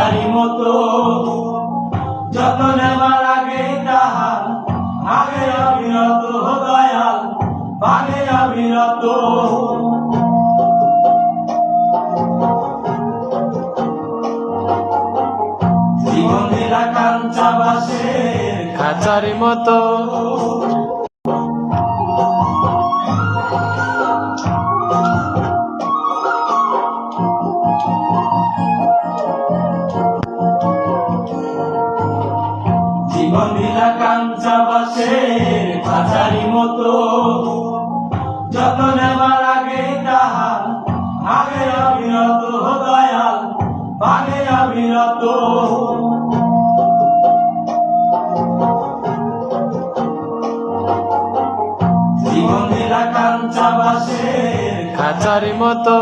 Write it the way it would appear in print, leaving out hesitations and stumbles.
খাঁচারি মতো যত নেবার আগে তাহার আগে অবিরত দয়াল আগে অবিরত জীবন দিলা কাঞ্চা বাসের খাঁচারি মতো জীবন দিলা কাঞ্চা বাসের খাঁচারি মতো যত নেবার আগে তাহার আগে অবিরত দয়াল আগে অবিরত জীবন দিলা কাঞ্চা বাসের খাঁচারি মতো